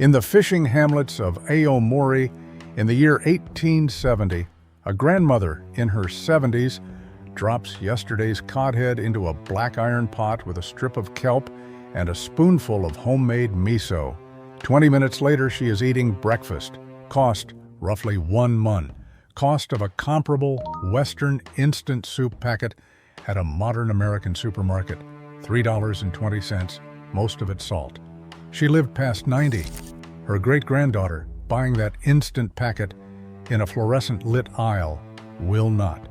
In the fishing hamlets of Aomori, in the year 1870, a grandmother in her 70s drops yesterday's codhead into a black iron pot with a strip of kelp and a spoonful of homemade miso. 20 minutes later, she is eating breakfast. Cost, roughly 1 mun. Cost of a comparable Western instant soup packet at a modern American supermarket, $3.20, most of it salt. She lived past 90. Her great-granddaughter, buying that instant packet in a fluorescent lit aisle, will not.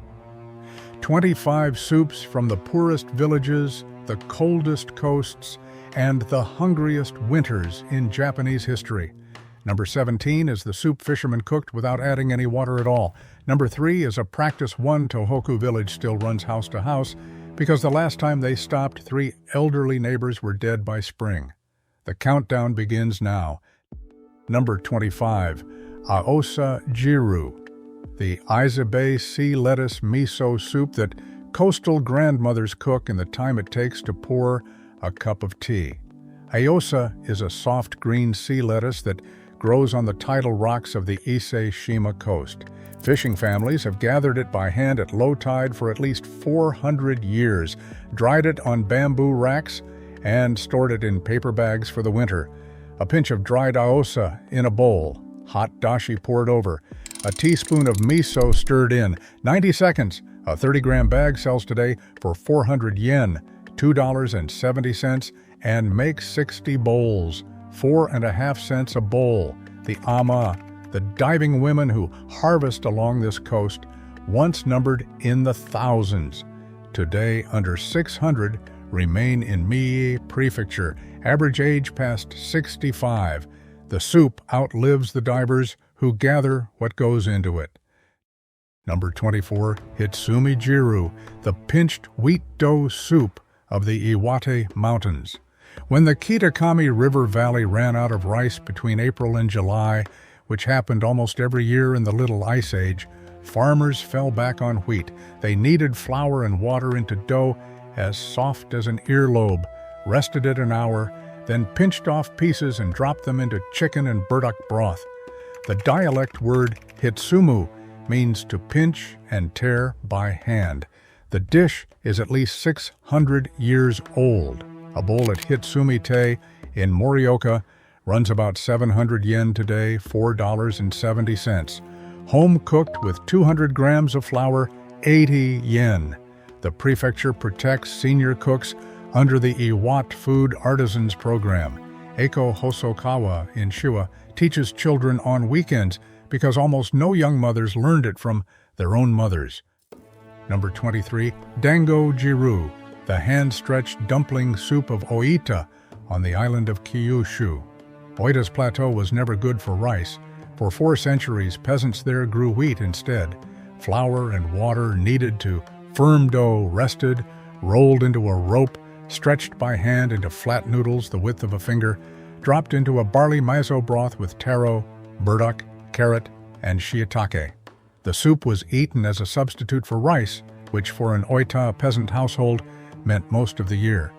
25 soups from the poorest villages, the coldest coasts, and the hungriest winters in Japanese history. Number 17 is the soup fishermen cooked without adding any water at all. Number 3 is a practice one Tohoku village still runs house to house because the last time they stopped, 3 elderly neighbors were dead by spring. The countdown begins now. Number 25, Aosa Jiru, the Izabe sea lettuce miso soup that coastal grandmothers cook in the time it takes to pour a cup of tea. Aosa is a soft green sea lettuce that grows on the tidal rocks of the Ise-Shima coast. Fishing families have gathered it by hand at low tide for at least 400 years, dried it on bamboo racks, and stored it in paper bags for the winter. A pinch of dried aosa in a bowl, hot dashi poured over, a teaspoon of miso stirred in. 90 seconds. A 30-gram bag sells today for 400 yen, $2.70, and makes 60 bowls, 4.5 cents a bowl. The ama, the diving women who harvest along this coast, once numbered in the thousands. Today, under 600 remain in Mie Prefecture, average age past 65. The soup outlives the divers who gather what goes into it. Number 24, Hitsumi Jiru, the pinched wheat dough soup of the Iwate Mountains. When the Kitakami River Valley ran out of rice between April and July, which happened almost every year in the Little Ice Age, farmers fell back on wheat. They kneaded flour and water into dough as soft as an earlobe, rested it an hour, then pinched off pieces and dropped them into chicken and burdock broth. The dialect word hitsumu means to pinch and tear by hand. The dish is at least 600 years old. A bowl at Hitsumi Te in Morioka runs about 700 yen today, $4.70. Home cooked with 200 grams of flour, 80 yen. The prefecture protects senior cooks under the Iwate Food Artisans Program. Eiko Hosokawa in Shiwa teaches children on weekends because almost no young mothers learned it from their own mothers. Number 23, Dango Jiru, the hand-stretched dumpling soup of Oita on the island of Kyushu. Oita's plateau was never good for rice. For 4 centuries, peasants there grew wheat instead. Flour and water kneaded to firm dough rested, rolled into a rope, stretched by hand into flat noodles the width of a finger, dropped into a barley miso broth with taro, burdock, carrot, and shiitake. The soup was eaten as a substitute for rice, which for an Oita peasant household meant most of the year.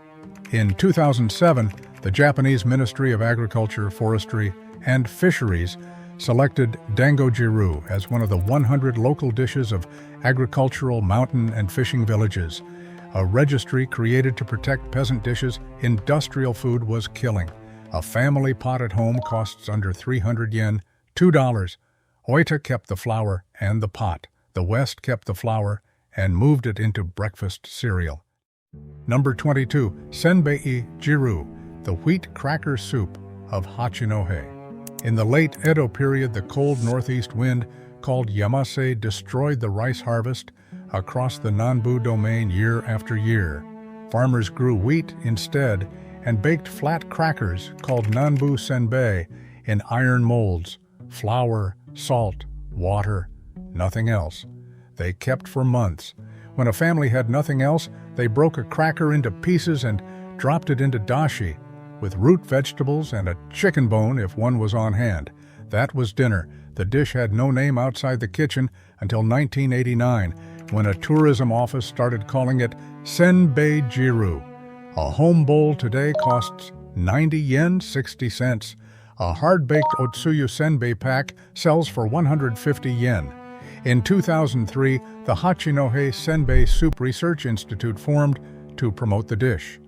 In 2007, the Japanese Ministry of Agriculture, Forestry, and Fisheries selected Dango Jiru as one of the 100 local dishes of agricultural, mountain, and fishing villages. A registry created to protect peasant dishes industrial food was killing. A family pot at home costs under 300 yen, $2. Oita kept the flour and the pot. The West kept the flour and moved it into breakfast cereal. Number 22, Senbei Jiru, the wheat cracker soup of Hachinohe. In the late Edo period, the cold northeast wind called Yamase destroyed the rice harvest across the Nanbu domain year after year. Farmers grew wheat instead and baked flat crackers called Nanbu Senbei in iron molds. Flour, salt, water, nothing else. They kept for months. When a family had nothing else, they broke a cracker into pieces and dropped it into dashi, with root vegetables and a chicken bone if one was on hand. That was dinner. The dish had no name outside the kitchen until 1989, when a tourism office started calling it Senbei Jiru. A home bowl today costs 90 yen, 60 cents. A hard-baked Otsuyu Senbei pack sells for 150 yen. In 2003, the Hachinohe Senbei Soup Research Institute formed to promote the dish.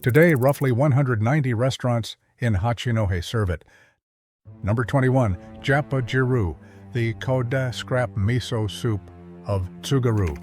Today, roughly 190 restaurants in Hachinohe serve it. Number 21. Jappa Jiru, the Koda scrap miso soup of Tsugaru.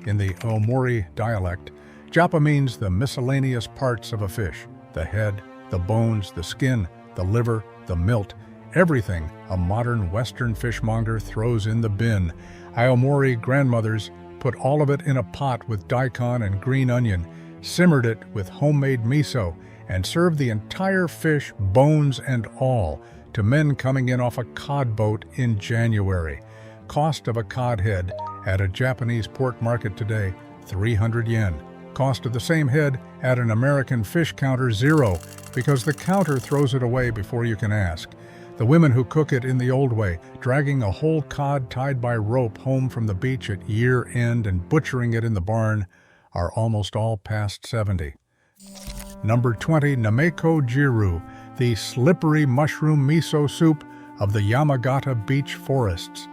In the Aomori dialect, jappa means the miscellaneous parts of a fish: the head, the bones, the skin, the liver, the milt, everything a modern Western fishmonger throws in the bin. Aomori grandmothers put all of it in a pot with daikon and green onion, simmered it with homemade miso, and served the entire fish, bones and all, to men coming in off a cod boat in January. Cost of a cod head at a Japanese pork market today, 300 yen. Cost of the same head at an American fish counter, 0, because the counter throws it away before you can ask. The women who cook it in the old way, dragging a whole cod tied by rope home from the beach at year end and butchering it in the barn, are almost all past 70. Number 20. Nameko Jiru, the slippery mushroom miso soup of the Yamagata beach forests.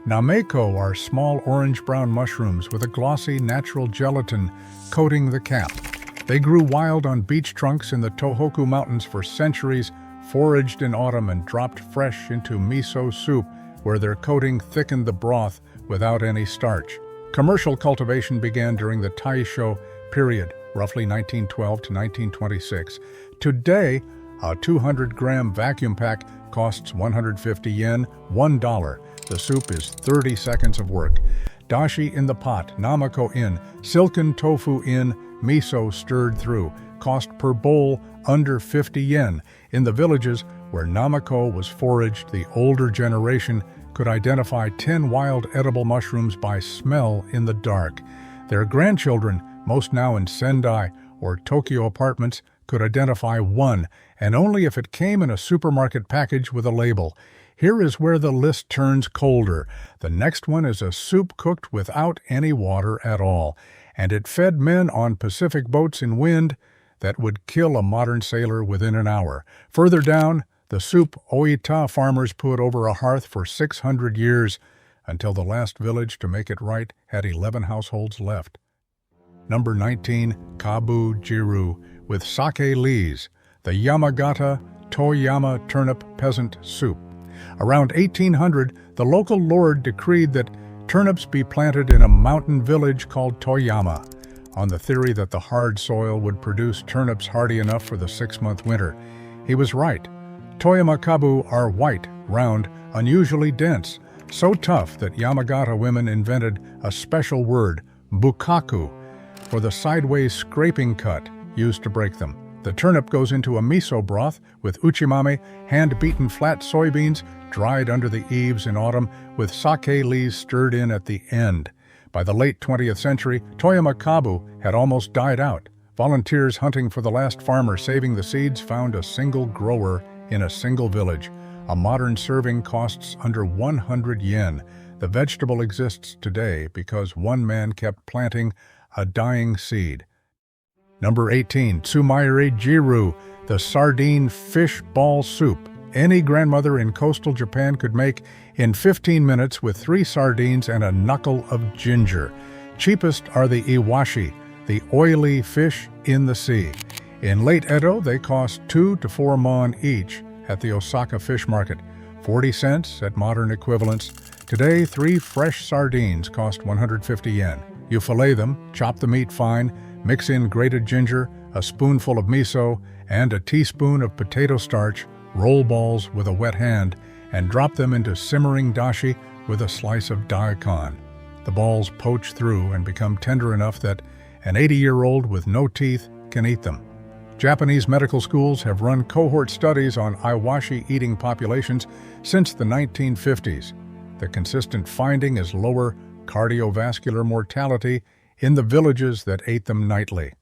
Nameko are small orange-brown mushrooms with a glossy natural gelatin coating the cap. They grew wild on beach trunks in the Tohoku Mountains for centuries, foraged in autumn and dropped fresh into miso soup, where their coating thickened the broth without any starch. Commercial cultivation began during the Taisho period, roughly 1912 to 1926. Today, a 200-gram vacuum pack costs 150 yen, $1. The soup is 30 seconds of work. Dashi in the pot, namako in, silken tofu in, miso stirred through. Cost per bowl under 50 yen. In the villages where namako was foraged, the older generation could identify 10 wild edible mushrooms by smell in the dark. Their grandchildren, most now in Sendai or Tokyo apartments, could identify one, and only if it came in a supermarket package with a label. Here is where the list turns colder. The next one is a soup cooked without any water at all, and it fed men on Pacific boats in wind that would kill a modern sailor within an hour. Further down, the soup Oita farmers put over a hearth for 600 years, until the last village to make it right had 11 households left. Number 19. Kabu Jiru, with sake lees, the Yamagata Toyama turnip peasant soup. Around 1800, the local lord decreed that turnips be planted in a mountain village called Toyama, on the theory that the hard soil would produce turnips hardy enough for the 6-month winter. He was right. Toyama kabu are white, round, unusually dense, so tough that Yamagata women invented a special word, bukaku, for the sideways scraping cut used to break them. The turnip goes into a miso broth with uchimame, hand-beaten flat soybeans, dried under the eaves in autumn, with sake lees stirred in at the end. By the late 20th century, Toyama kabu had almost died out. Volunteers hunting for the last farmer saving the seeds found a single grower in a single village. A modern serving costs under 100 yen. The vegetable exists today because one man kept planting a dying seed. Number 18. Tsumaire Jiru, the sardine fish ball soup. Any grandmother in coastal Japan could make in 15 minutes with 3 sardines and a knuckle of ginger. Cheapest are the iwashi, the oily fish in the sea. In late Edo, they cost 2 to 4 mon each at the Osaka fish market, 40 cents at modern equivalents. Today, 3 fresh sardines cost 150 yen. You fillet them, chop the meat fine, mix in grated ginger, a spoonful of miso, and a teaspoon of potato starch, roll balls with a wet hand, and drop them into simmering dashi with a slice of daikon. The balls poach through and become tender enough that an 80-year-old with no teeth can eat them. Japanese medical schools have run cohort studies on iwashi eating populations since the 1950s. The consistent finding is lower cardiovascular mortality in the villages that ate them nightly.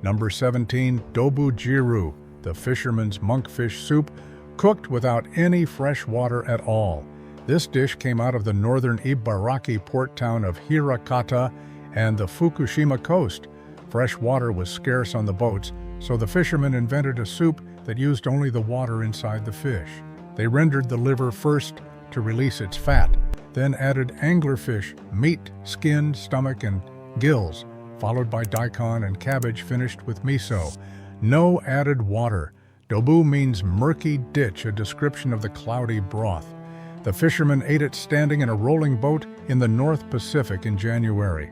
Number 17. Dobu Jiru, the fisherman's monkfish soup, cooked without any fresh water at all. This dish came out of the northern Ibaraki port town of Hirakata and the Fukushima coast. Fresh water was scarce on the boats, so the fishermen invented a soup that used only the water inside the fish. They rendered the liver first to release its fat, then added anglerfish, meat, skin, stomach, and gills, followed by daikon and cabbage finished with miso. No added water. Dobu means murky ditch, a description of the cloudy broth. The fishermen ate it standing in a rolling boat in the North Pacific in January.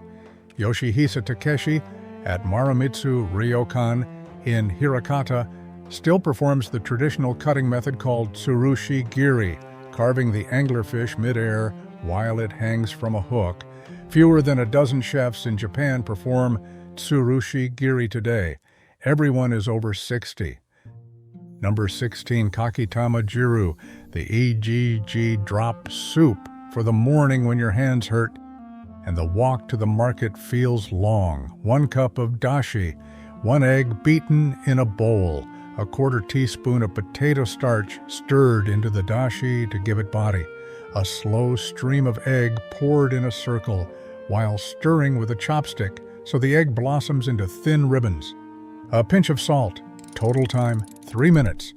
Yoshihisa Takeshi at Maramitsu Ryokan in Hirakata still performs the traditional cutting method called tsurushi giri, carving the anglerfish mid-air while it hangs from a hook. Fewer than a dozen chefs in Japan perform tsurushi giri today. Everyone is over 60. Number 16, Kakitama Jiru, the EGG drop soup for the morning when your hands hurt and the walk to the market feels long. 1 cup of dashi, 1 egg beaten in a bowl, a 1/4 teaspoon of potato starch stirred into the dashi to give it body, a slow stream of egg poured in a circle while stirring with a chopstick so the egg blossoms into thin ribbons, a pinch of salt. Total time, 3 minutes.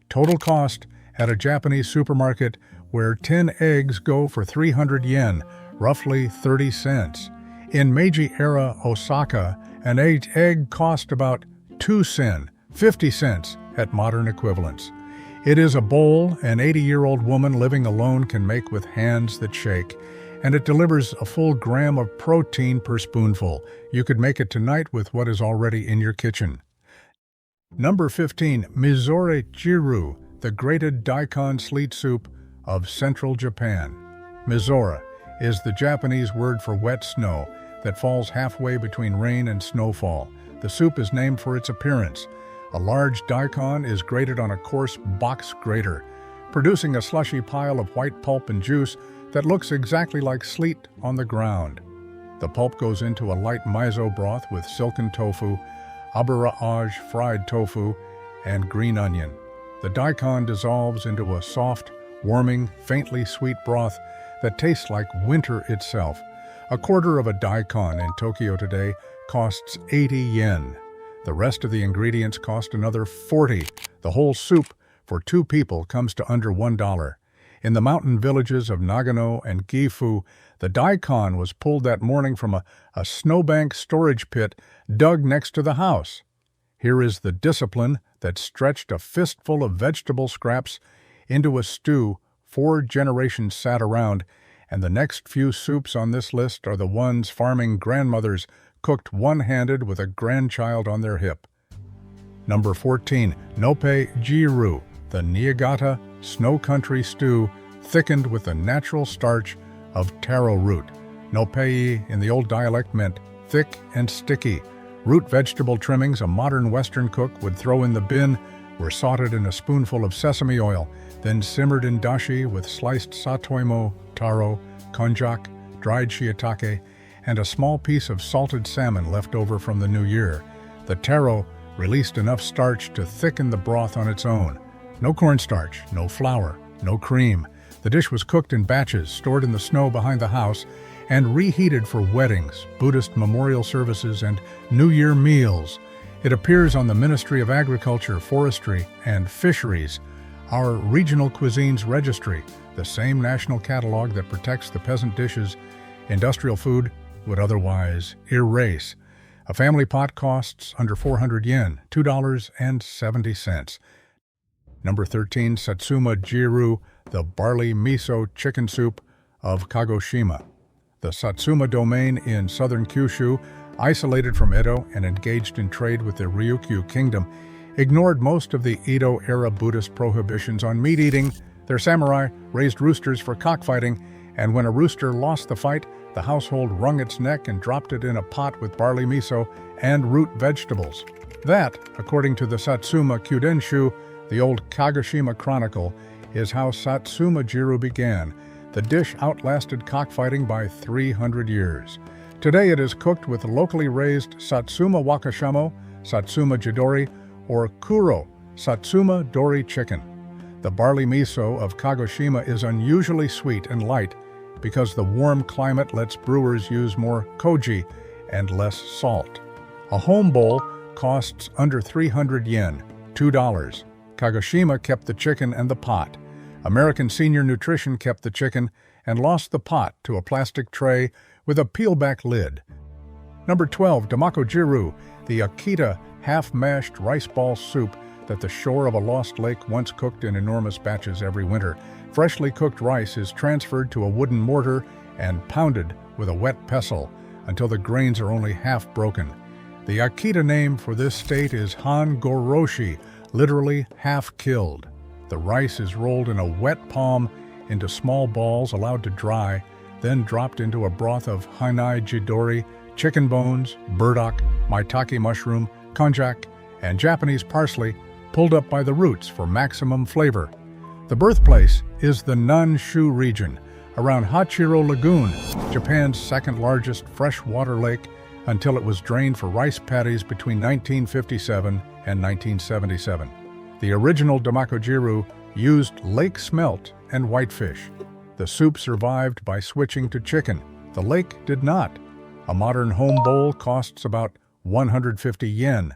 Total cost at a Japanese supermarket where 10 eggs go for 300 yen, roughly 30 cents. In Meiji-era Osaka, an egg cost about 2 sen, 50 cents at modern equivalents. It is a bowl an 80-year-old woman living alone can make with hands that shake, and it delivers a full gram of protein per spoonful. You could make it tonight with what is already in your kitchen. Number 15, Mizore Jiru, the grated daikon sleet soup of central Japan. Mizora is the Japanese word for wet snow that falls halfway between rain and snowfall. The soup is named for its appearance. A large daikon is grated on a coarse box grater, producing a slushy pile of white pulp and juice that looks exactly like sleet on the ground. The pulp goes into a light miso broth with silken tofu, abura-age fried tofu, and green onion. The daikon dissolves into a soft, warming, faintly sweet broth that tastes like winter itself. A 1/4 of a daikon in Tokyo today costs 80 yen. The rest of the ingredients cost another 40. The whole soup for 2 people comes to under $1. In the mountain villages of Nagano and Gifu, the daikon was pulled that morning from a snowbank storage pit dug next to the house. Here is the discipline that stretched a fistful of vegetable scraps into a stew 4 generations sat around, and the next few soups on this list are the ones farming grandmothers cooked one-handed with a grandchild on their hip. Number 14, Noppe Jiru, the Niigata snow country stew thickened with the natural starch of taro root. Noppei in the old dialect meant thick and sticky. Root vegetable trimmings a modern Western cook would throw in the bin were sauteed in a spoonful of sesame oil, then simmered in dashi with sliced satoimo, taro, konjac, dried shiitake, and a small piece of salted salmon left over from the new year. The taro released enough starch to thicken the broth on its own. No cornstarch, no flour, no cream. The dish was cooked in batches, stored in the snow behind the house, and reheated for weddings, Buddhist memorial services, and New Year meals. It appears on the Ministry of Agriculture, Forestry, and Fisheries, our regional cuisines registry, the same national catalog that protects the peasant dishes industrial food would otherwise erase. A family pot costs under 400 yen, $2.70. Number 13, Satsuma Jiru, the barley miso chicken soup of Kagoshima. The Satsuma domain in southern Kyushu, isolated from Edo and engaged in trade with the Ryukyu kingdom, ignored most of the Edo-era Buddhist prohibitions on meat eating. Their samurai raised roosters for cockfighting, and when a rooster lost the fight, the household wrung its neck and dropped it in a pot with barley miso and root vegetables. That, according to the Satsuma Kyudenshu, the old Kagoshima Chronicle, is how Satsuma Jiru began. The dish outlasted cockfighting by 300 years. Today it is cooked with locally raised Satsuma wakashamo, Satsuma jidori, or kuro, Satsuma dori chicken. The barley miso of Kagoshima is unusually sweet and light because the warm climate lets brewers use more koji and less salt. A home bowl costs under 300 yen, $2. Kagoshima kept the chicken and the pot. American Senior Nutrition kept the chicken and lost the pot to a plastic tray with a peel-back lid. Number 12, Damakojiru, the Akita half-mashed rice ball soup that the shore of a lost lake once cooked in enormous batches every winter. Freshly cooked rice is transferred to a wooden mortar and pounded with a wet pestle until the grains are only half broken. The Akita name for this state is Han-goroshi, literally half-killed. The rice is rolled in a wet palm into small balls allowed to dry, then dropped into a broth of hanai jidori, chicken bones, burdock, maitake mushroom, konjac, and Japanese parsley, pulled up by the roots for maximum flavor. The birthplace is the Nanshu region, around Hachiro Lagoon, Japan's second-largest freshwater lake, until it was drained for rice paddies between 1957 and 1977. The original Damakojiru used lake smelt and whitefish. The soup survived by switching to chicken. The lake did not. A modern home bowl costs about 150 yen.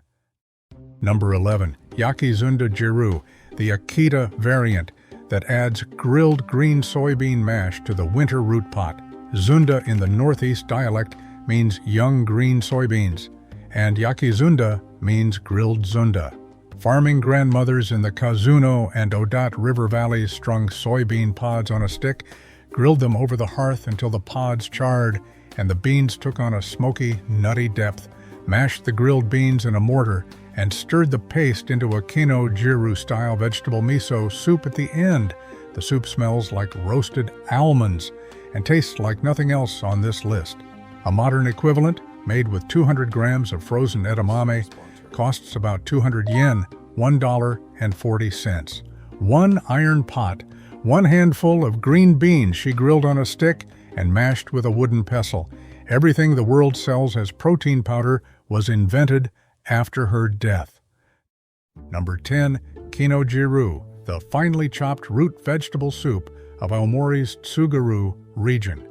Number 11, Yakizunda Jiru, the Akita variant that adds grilled green soybean mash to the winter root pot. Zunda in the Northeast dialect means young green soybeans, and Yakizunda means grilled zunda. Farming grandmothers in the Kazuno and Odat River valleys strung soybean pods on a stick, grilled them over the hearth until the pods charred and the beans took on a smoky, nutty depth, mashed the grilled beans in a mortar, and stirred the paste into a kino-jiru-style vegetable miso soup at the end. The soup smells like roasted almonds and tastes like nothing else on this list. A modern equivalent, made with 200 grams of frozen edamame, costs about 200 yen, $1.40. One iron pot, one handful of green beans she grilled on a stick and mashed with a wooden pestle. Everything the world sells as protein powder was invented after her death. Number 10, Kino-jiru, the finely chopped root vegetable soup of Aomori's Tsugaru region.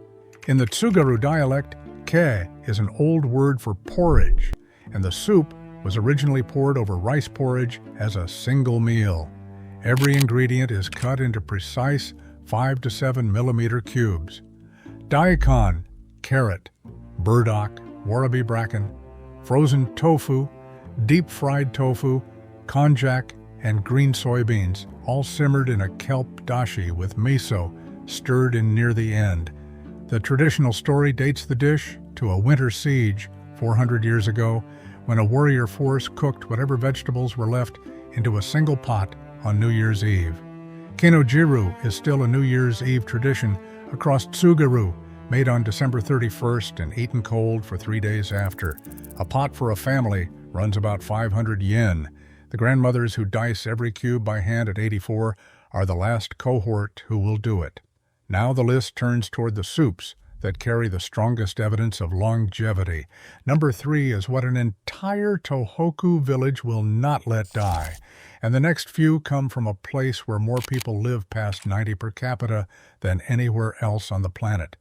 In the Tsugaru dialect, ke is an old word for porridge, and the soup was originally poured over rice porridge as a single meal. Every ingredient is cut into precise 5 to 7 millimeter cubes. Daikon, carrot, burdock, warabi bracken, frozen tofu, deep-fried tofu, konjac, and green soybeans, all simmered in a kelp dashi with miso, stirred in near the end. The traditional story dates the dish to a winter siege 400 years ago, when a warrior force cooked whatever vegetables were left into a single pot on New Year's Eve. Kino-jiru is still a New Year's Eve tradition across Tsugaru, made on December 31st and eaten cold for 3 days after. A pot for a family runs about 500 yen. The grandmothers who dice every cube by hand at 84 are the last cohort who will do it. Now the list turns toward the soups that carry the strongest evidence of longevity. Number 3 is what an entire Tohoku village will not let die, and the next few come from a place where more people live past 90 per capita than anywhere else on the planet.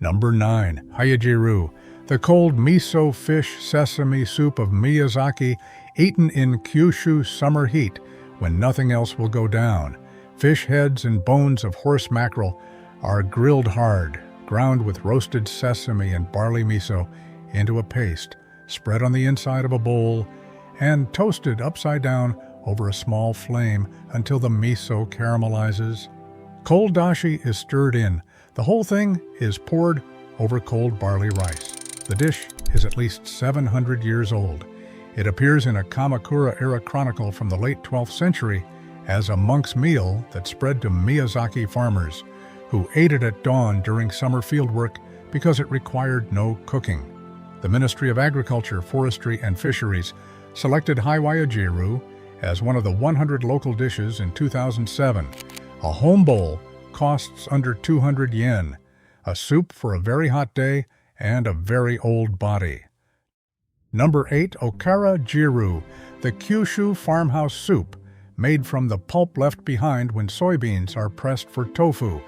Number 9, Hayajiru, the cold miso fish sesame soup of Miyazaki, eaten in Kyushu summer heat when nothing else will go down. Fish heads and bones of horse mackerel are grilled hard, ground with roasted sesame and barley miso into a paste, spread on the inside of a bowl, and toasted upside down over a small flame until the miso caramelizes. Cold dashi is stirred in. The whole thing is poured over cold barley rice. The dish is at least 700 years old. It appears in a Kamakura-era chronicle from the late 12th century as a monk's meal that spread to Miyazaki farmers, who ate it at dawn during summer fieldwork because it required no cooking. The Ministry of Agriculture, Forestry, and Fisheries selected Hayajiru as one of the 100 local dishes in 2007. A home bowl costs under 200 yen, a soup for a very hot day and a very old body. Number 8, Okara Jiru, the Kyushu farmhouse soup, made from the pulp left behind when soybeans are pressed for tofu.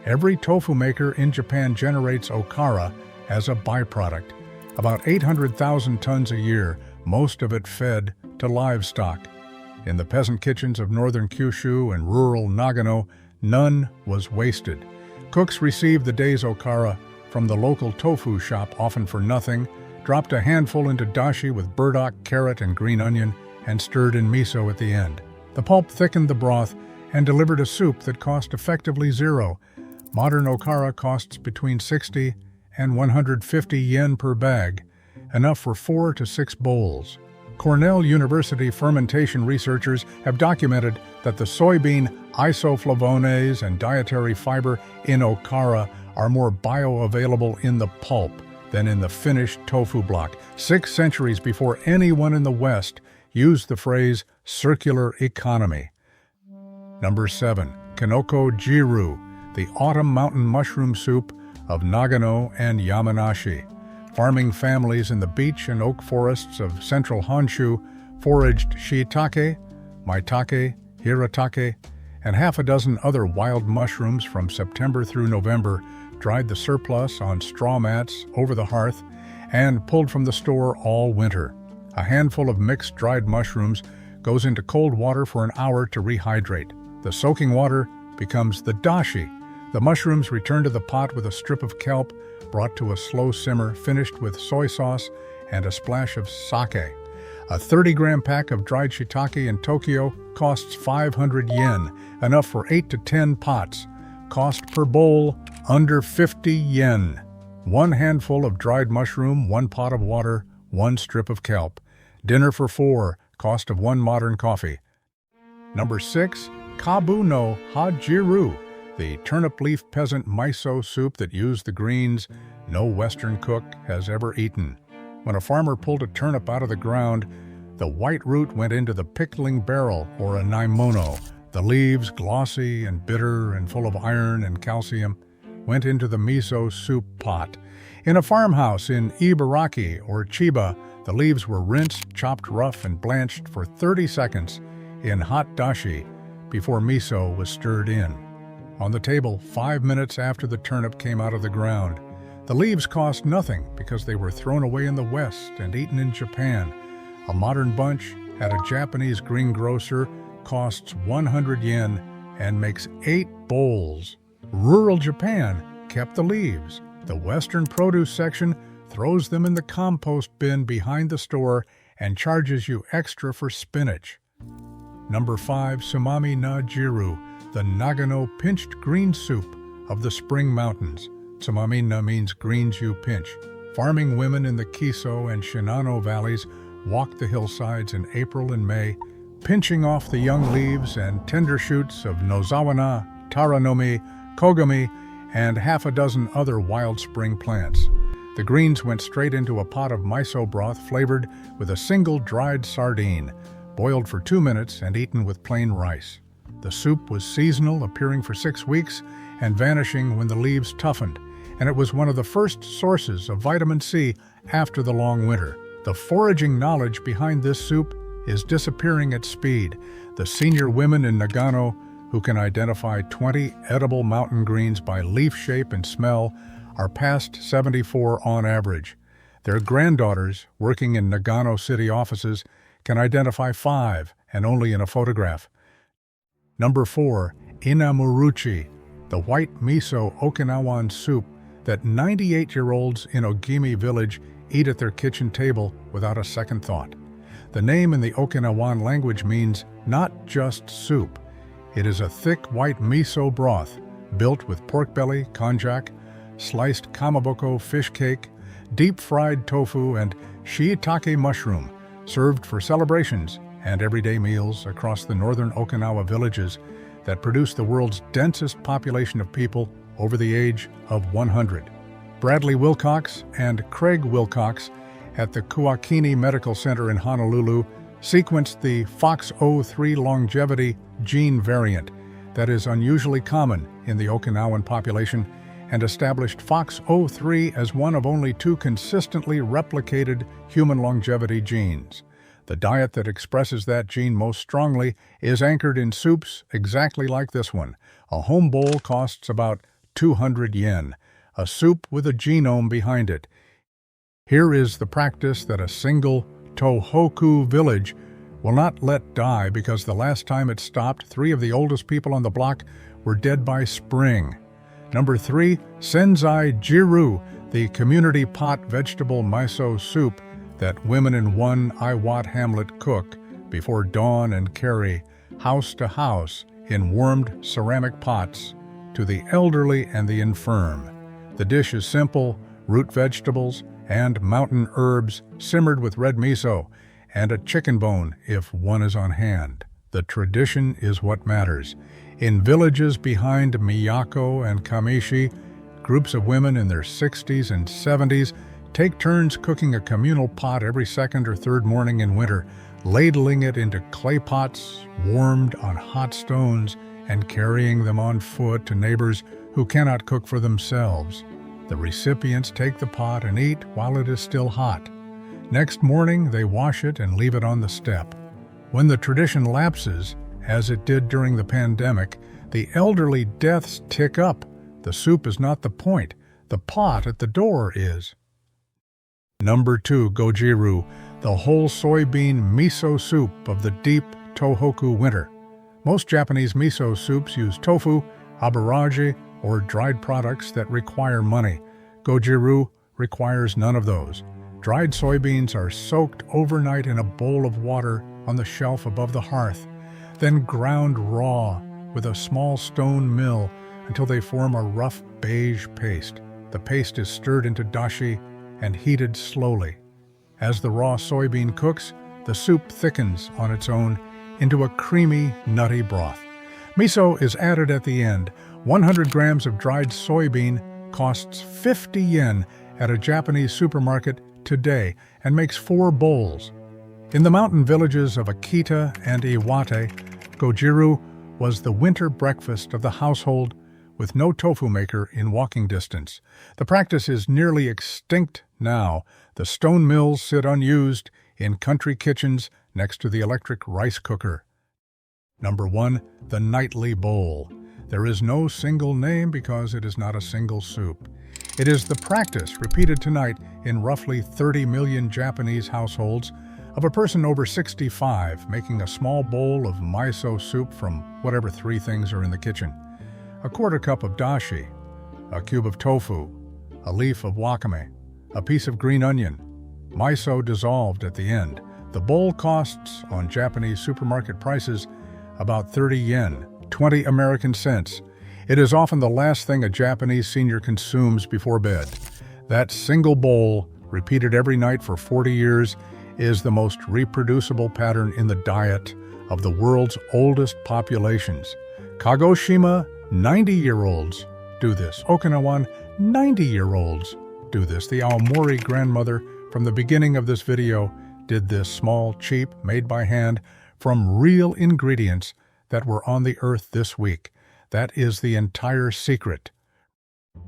Every tofu maker in Japan generates okara as a byproduct, about 800,000 tons a year, most of it fed to livestock. In the peasant kitchens of northern Kyushu and rural Nagano, none was wasted. Cooks received the day's okara from the local tofu shop, often for nothing, dropped a handful into dashi with burdock, carrot, and green onion, and stirred in miso at the end. The pulp thickened the broth and delivered a soup that cost effectively zero. Modern okara costs between 60 and 150 yen per bag, enough for 4 to 6 bowls. Cornell University fermentation researchers have documented that the soybean isoflavones and dietary fiber in okara are more bioavailable in the pulp than in the finished tofu block. 6 centuries before anyone in the West used the phrase circular economy. Number 7. Kinoko Jiru, the autumn mountain mushroom soup of Nagano and Yamanashi. Farming families in the beech and oak forests of central Honshu foraged shiitake, maitake, hiratake, and half a dozen other wild mushrooms from September through November, dried the surplus on straw mats over the hearth, and pulled from the store all winter. A handful of mixed dried mushrooms goes into cold water for an hour to rehydrate. The soaking water becomes the dashi. The mushrooms return to the pot with a strip of kelp, brought to a slow simmer, finished with soy sauce and a splash of sake. A 30-gram pack of dried shiitake in Tokyo costs 500 yen, enough for 8 to 10 pots. Cost per bowl, under 50 yen. 1 handful of dried mushroom, 1 pot of water, 1 strip of kelp. Dinner for 4, cost of 1 modern coffee. Number 6. Kabu no Hajiru, the turnip leaf peasant miso soup that used the greens no Western cook has ever eaten. When a farmer pulled a turnip out of the ground, the white root went into the pickling barrel, or a naimono. The leaves, glossy and bitter and full of iron and calcium, went into the miso soup pot. In a farmhouse in Ibaraki or Chiba, the leaves were rinsed, chopped rough, and blanched for 30 seconds in hot dashi before miso was stirred in. On the table 5 minutes after the turnip came out of the ground. The leaves cost nothing because they were thrown away in the West and eaten in Japan. A modern bunch at a Japanese greengrocer costs 100 yen and makes 8 bowls. Rural Japan kept the leaves. The Western produce section throws them in the compost bin behind the store and charges you extra for spinach. Number 5. Tsumami na jiru, the Nagano pinched green soup of the Spring Mountains. Tsumami na means greens you pinch. Farming women in the Kiso and Shinano valleys walk the hillsides in April and May, pinching off the young leaves and tender shoots of nozawana, taranomi, kogami, and half a dozen other wild spring plants. The greens went straight into a pot of miso broth flavored with a single dried sardine, boiled for 2 minutes and eaten with plain rice. The soup was seasonal, appearing for 6 weeks and vanishing when the leaves toughened, and it was one of the first sources of vitamin C after the long winter. The foraging knowledge behind this soup is disappearing at speed. The senior women in Nagano, who can identify 20 edible mountain greens by leaf shape and smell, are past 74 on average. Their granddaughters, working in Nagano city offices, can identify 5, and only in a photograph. Number 4. Inamuruchi, the white miso Okinawan soup that 98-year-olds in Ogimi village eat at their kitchen table without a second thought. The name in the Okinawan language means not just soup. It is a thick white miso broth built with pork belly, konjac, sliced kamaboko fish cake, deep-fried tofu, and shiitake mushroom, served for celebrations and everyday meals across the northern Okinawa villages that produce the world's densest population of people over the age of 100. Bradley Wilcox and Craig Wilcox at the Kuakini Medical Center in Honolulu sequenced the FOXO3 longevity gene variant that is unusually common in the Okinawan population and established FOXO3 as one of only 2 consistently replicated human longevity genes. The diet that expresses that gene most strongly is anchored in soups exactly like this one. A home bowl costs about 200 yen, a soup with a genome behind it. Here is the practice that a single Tohoku village will not let die because the last time it stopped, 3 of the oldest people on the block were dead by spring. Number 3, Senzai Jiru, the community pot vegetable miso soup that women in one Iwat hamlet cook before dawn and carry house to house in warmed ceramic pots to the elderly and the infirm. The dish is simple: root vegetables and mountain herbs simmered with red miso, and a chicken bone if one is on hand. The tradition is what matters. In villages behind Miyako and Kamishi, groups of women in their 60s and 70s take turns cooking a communal pot every second or third morning in winter, ladling it into clay pots warmed on hot stones and carrying them on foot to neighbors who cannot cook for themselves. The recipients take the pot and eat while it is still hot. Next morning, they wash it and leave it on the step. When the tradition lapses, as it did during the pandemic, the elderly deaths tick up. The soup is not the point. The pot at the door is. Number 2, Gojiru, the whole soybean miso soup of the deep Tohoku winter. Most Japanese miso soups use tofu, abaraji, or dried products that require money. Gojiru requires none of those. Dried soybeans are soaked overnight in a bowl of water on the shelf above the hearth, then ground raw with a small stone mill until they form a rough beige paste. The paste is stirred into dashi and heated slowly. As the raw soybean cooks, the soup thickens on its own into a creamy, nutty broth. Miso is added at the end. 100 grams of dried soybean costs 50 yen at a Japanese supermarket today and makes 4 bowls. In the mountain villages of Akita and Iwate, Gojiru was the winter breakfast of the household with no tofu maker in walking distance. The practice is nearly extinct now. The stone mills sit unused in country kitchens next to the electric rice cooker. Number 1, the nightly bowl. There is no single name because it is not a single soup. It is the practice, repeated tonight in roughly 30 million Japanese households, of a person over 65 making a small bowl of miso soup from whatever 3 things are in the kitchen. A quarter cup of dashi, a cube of tofu, a leaf of wakame, a piece of green onion, miso dissolved at the end. The bowl costs, on Japanese supermarket prices, about 30 yen, 20 American cents. It is often the last thing a Japanese senior consumes before bed. That single bowl, repeated every night for 40 years, is the most reproducible pattern in the diet of the world's oldest populations. Kagoshima, 90-year-olds do this. Okinawan, 90-year-olds do this. The Aomori grandmother from the beginning of this video did this, small, cheap, made by hand, from real ingredients that were on the earth this week. That is the entire secret.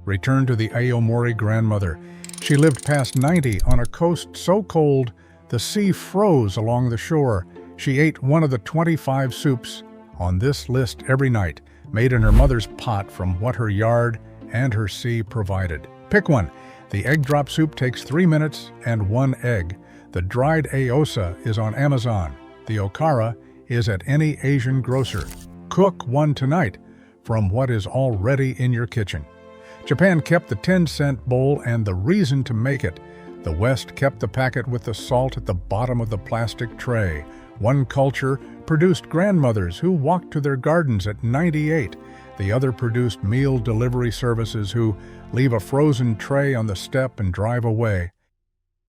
Return to the Aomori grandmother. She lived past 90 on a coast so cold the sea froze along the shore. She ate one of the 25 soups on this list every night, made in her mother's pot from what her yard and her sea provided. Pick one. The egg drop soup takes 3 minutes and 1 egg. The dried aosa is on Amazon. The okara is at any Asian grocer. Cook one tonight from what is already in your kitchen. Japan kept the 10-cent bowl and the reason to make it. The West kept the packet with the salt at the bottom of the plastic tray. One culture produced grandmothers who walked to their gardens at 98. The other produced meal delivery services who leave a frozen tray on the step and drive away.